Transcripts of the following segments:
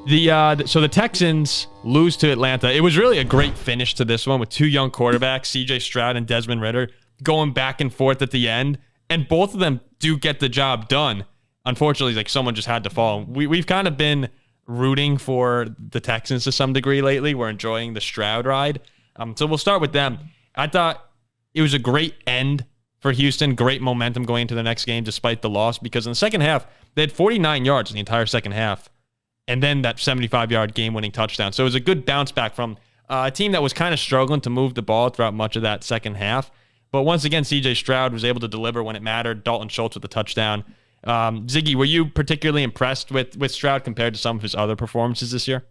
So the Texans lose to Atlanta. It was really a great finish to this one with two young quarterbacks, CJ Stroud and Desmond Ridder, going back and forth at the end. And both of them do get the job done. Unfortunately, like someone just had to fall. We've kind of been rooting for the Texans to some degree lately. We're enjoying the Stroud ride. So we'll start with them. I thought it was a great end for Houston. Great momentum going into the next game despite the loss, because in the second half, they had 49 yards in the entire second half. And then that 75-yard game-winning touchdown. So it was a good bounce back from a team that was kind of struggling to move the ball throughout much of that second half. But once again, CJ Stroud was able to deliver when it mattered. Dalton Schultz with the touchdown. Ziggy, were you particularly impressed with Stroud compared to some of his other performances this year?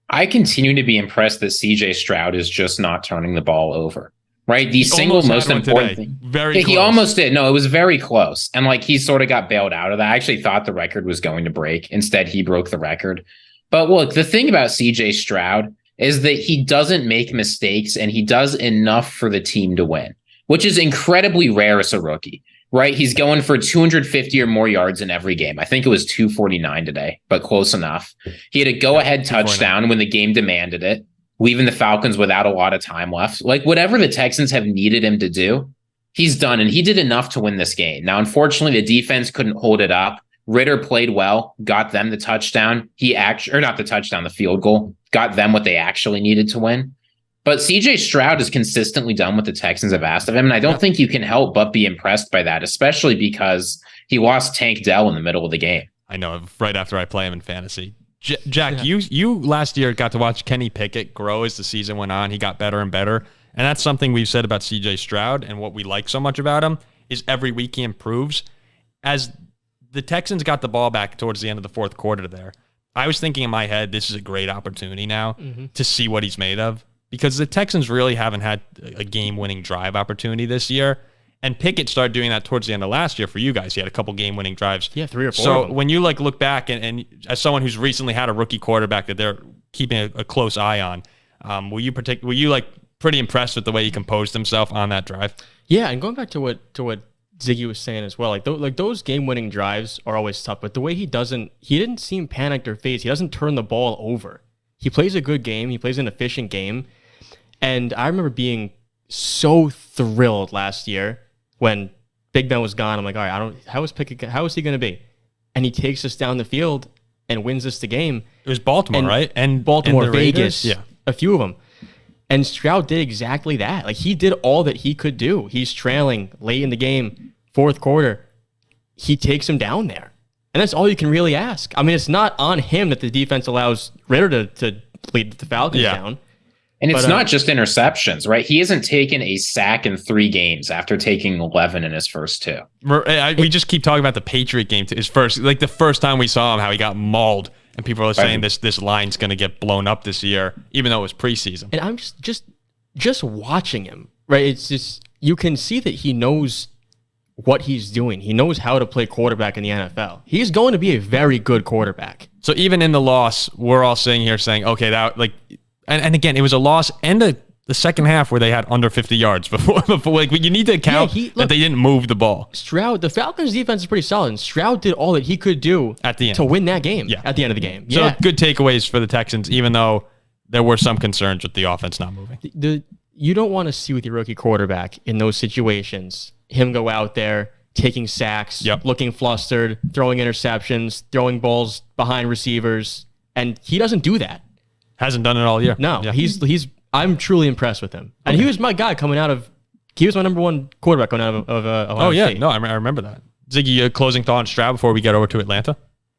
I continue to be impressed that CJ Stroud is just not turning the ball over. Right? The single most important thing. Very close. He almost did. No, it was very close. And like he sort of got bailed out of that. I actually thought the record was going to break. Instead, he broke the record. But look, the thing about CJ Stroud is that he doesn't make mistakes and he does enough for the team to win, which is incredibly rare as a rookie. Right? He's going for 250 or more yards in every game. I think it was 249 today, but close enough. He had a go-ahead touchdown when the game demanded it, leaving the Falcons without a lot of time left. Like whatever the Texans have needed him to do, he's done, and he did enough to win this game. Now, unfortunately, the defense couldn't hold it up. Ridder played well, got them the touchdown. The field goal, got them what they actually needed to win. But CJ Stroud has consistently done what the Texans have asked of him, and I don't think you can help but be impressed by that, especially because he lost Tank Dell in the middle of the game. I know, right after I play him in fantasy. Jack, you last year got to watch Kenny Pickett grow as the season went on. He got better and better. And that's something we've said about CJ Stroud, and what we like so much about him is every week he improves. As the Texans got the ball back towards the end of the fourth quarter there, I was thinking in my head, this is a great opportunity now to see what he's made of, because the Texans really haven't had a game-winning drive opportunity this year. And Pickett started doing that towards the end of last year for you guys. He had a couple game-winning drives. Yeah, 3 or 4. So when you look back, and as someone who's recently had a rookie quarterback that they're keeping a close eye on, were you pretty impressed with the way he composed himself on that drive? Yeah, and going back to what Ziggy was saying as well, like those game-winning drives are always tough. But the way he didn't seem panicked or phased. He doesn't turn the ball over. He plays a good game. He plays an efficient game. And I remember being so thrilled last year when Big Ben was gone. I'm like, all right, how is he going to be? And he takes us down the field and wins us the game. It was Baltimore, right? And Baltimore, and Vegas, yeah, a few of them. And Stroud did exactly that. Like, he did all that he could do. He's trailing late in the game, fourth quarter. He takes him down there. And that's all you can really ask. I mean, it's not on him that the defense allows Ridder to lead the Falcons down. And it's not just interceptions, right? He hasn't taken a sack in 3 games after taking 11 in his first 2. We just keep talking about the Patriot game. His first, like the first time we saw him, how he got mauled, and people are saying this line's going to get blown up this year, even though it was preseason. And I'm just watching him, right? It's just, you can see that he knows what he's doing. He knows how to play quarterback in the NFL. He's going to be a very good quarterback. So even in the loss, we're all sitting here saying, okay, that like. And again, it was a loss and the second half where they had under 50 yards before like you need to account that they didn't move the ball. Stroud, the Falcons defense is pretty solid, and Stroud did all that he could do at the end to win that game. At the end of the game. So good takeaways for the Texans, even though there were some concerns with the offense not moving. You don't want to see with your rookie quarterback in those situations him go out there taking sacks, looking flustered, throwing interceptions, throwing balls behind receivers, and he doesn't do that. Hasn't done it all year. No, he's. I'm truly impressed with him, and he was my guy coming out of. He was my number 1 quarterback coming out of Ohio State. No, I remember that. Ziggy, a closing thought on Stroud before we get over to Atlanta.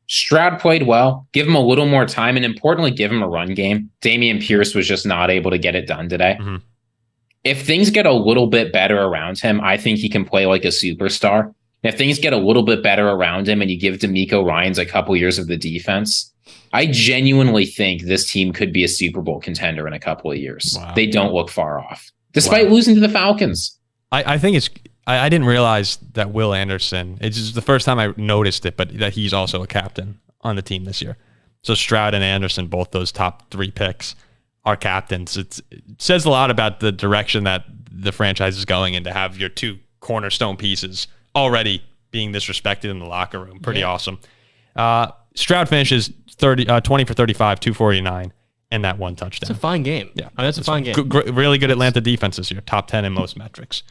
Stroud played well. Give him a little more time, and importantly, give him a run game. Dameon Pierce was just not able to get it done today. Mm-hmm. If things get a little bit better around him, I think he can play like a superstar. If things get a little bit better around him, and you give DeMeco Ryans a couple years of the defense, I genuinely think this team could be a Super Bowl contender in a couple of years. Wow. They don't look far off, despite losing to the Falcons. I think it's I didn't realize that Will Anderson, it's just the first time I noticed it, but that he's also a captain on the team this year. So Stroud and Anderson, both those top 3 picks, are captains. It says a lot about the direction that the franchise is going in to have your 2 cornerstone pieces already being disrespected in the locker room. Pretty awesome. Stroud finishes 20 for 35, 249, and that one touchdown. It's a fine game. Yeah, that's a fine game. Really good Atlanta defense this year, top 10 in most metrics.